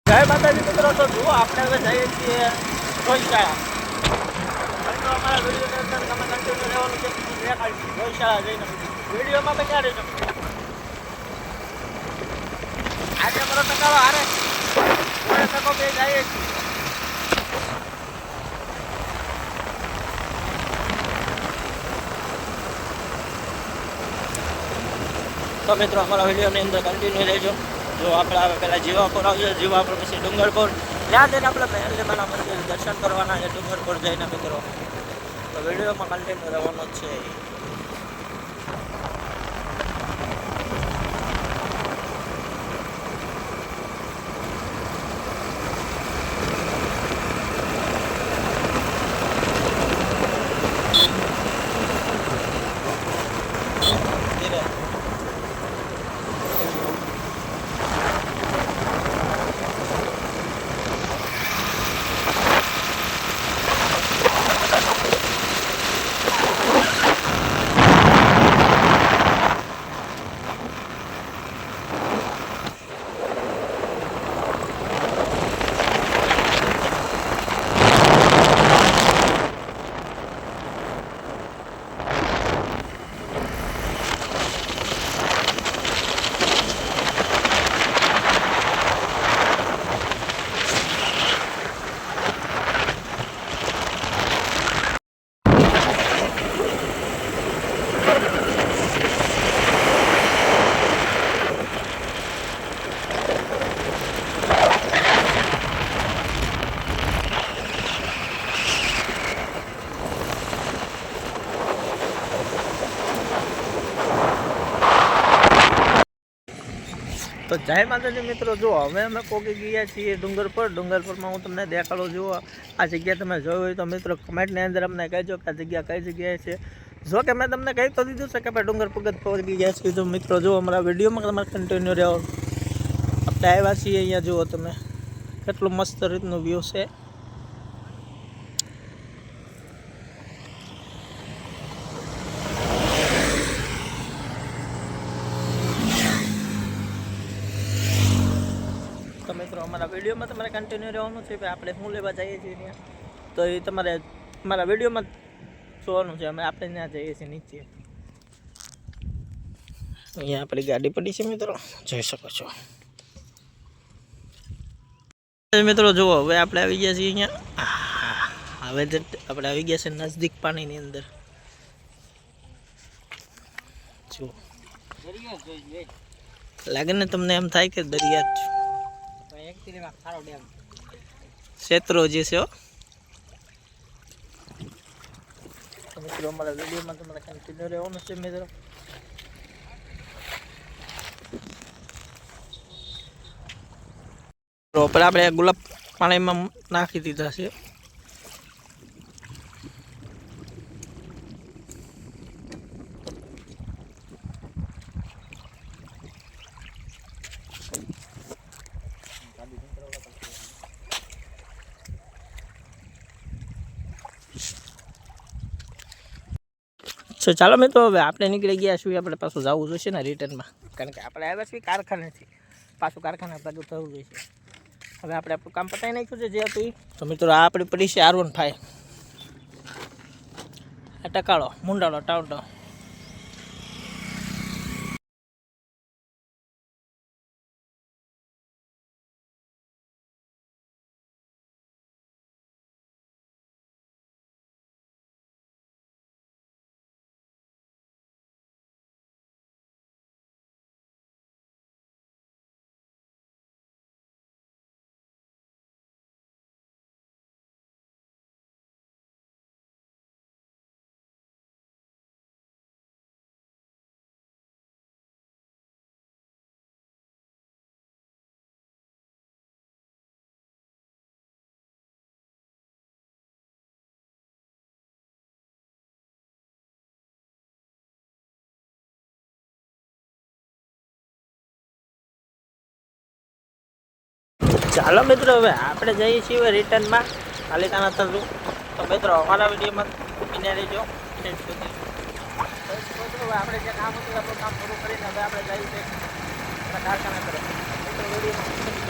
જય માતાજી મિત્રો, તો જુઓ આપણે હવે જઈએ છીએ ગૌશાળા. મિત્રો અમારા વિડીયોની અંદર તમે કન્ટિન્યુ રહેવાનું છે. ગૌશાળા જઈને વિડીયોમાં બન્યા રહેજો. આજે મારો ટકાળો હારે તકો બે જઈએ છીએ. તો મિત્રો અમારા વિડીયોની અંદર કન્ટિન્યુ રહેજો. જો આપણે આવે પહેલાં જીવાપુર આવશે, જીવાપુર પછી ડુંગરપુર, ત્યાં જઈને આપણે પહેલેમાના મંદિર દર્શન કરવાના છે. ડુંગરપુર જઈને મિત્રો તો વિડીયોમાં કન્ટિન્યુ રહેવાનું જ છે. તો જય માતાજી મિત્રો, જુઓ હવે અમે પોગી ગયા છીએ ડુંગરપુરમાં હું તમને દેખાડું. જુઓ આ જગ્યા તમે જોઈ હોય તો મિત્રો કમેન્ટની અંદર અમને કહેજો કે આ જગ્યા કઈ જગ્યાએ છે. જો કે મેં તમને કહી તો દીધું છે કે ભાઈ ડુંગરપુર પહોંચી ગયા છીએ. તો મિત્રો જુઓ અમારા વિડીયોમાં તમારે કન્ટિન્યુ રહો. આપણે આવ્યા છીએ અહીંયા, જુઓ તમે કેટલું મસ્ત રીતનું વ્યૂ છે. તો મિત્રો અમારા વિડીયોમાં તમારે કન્ટિન્યુ રહેવાનું છે. આપણે શું લેવા જઈએ છીએ ત્યાં તો એ તમારે અમારા વિડીયોમાં જોવાનું છે. આપણે ત્યાં જઈએ છીએ નીચે. અહીંયા આપણી ગાડી પડી છે મિત્રો, જોઈ શકો છો. મિત્રો જુઓ હવે આપણે આવી ગયા છીએ અહીંયા. હવે આપણે આવી ગયા છે નજદીક પાણીની અંદર. જુઓ લાગે ને તમને એમ થાય કે દરિયા જ શેત્રોજી છે. મિત્રો અમારા વિડીયોમાં તમારે કન્ટિન્યુ રહેવાનું છે મિત્રો. આપણે ગુલાબ પાણીમાં નાખી દીધા છે. તો ચાલો મિત્રો હવે આપણે નીકળી ગયા છીએ. આપણે પાછું જવું જોઈશે ને રિટર્નમાં, કારણ કે આપણે આવ્યા છીએ કારખાનેથી. પાછું કારખાને બાજુ થવું જોઈશે. હવે આપણે આપણું કામ પતાવી નાખ્યું છે જે હતું. તો મિત્રો આ આપણી પડી છે R15 આ ટકાળો મુંડાળો ટાઉટો. ચાલો મિત્રો હવે આપણે જઈએ છીએ રિટર્નમાં પાલિકાના તરફ. તો મિત્રો અમારા વિડીયોમાં બન્યા રહેજો. આપણે જે કામ હતું આપણું કામ પૂરું કરીને હવે આપણે જઈએ છીએ કારખાના તરફ. મિત્રો વિડીયોમાં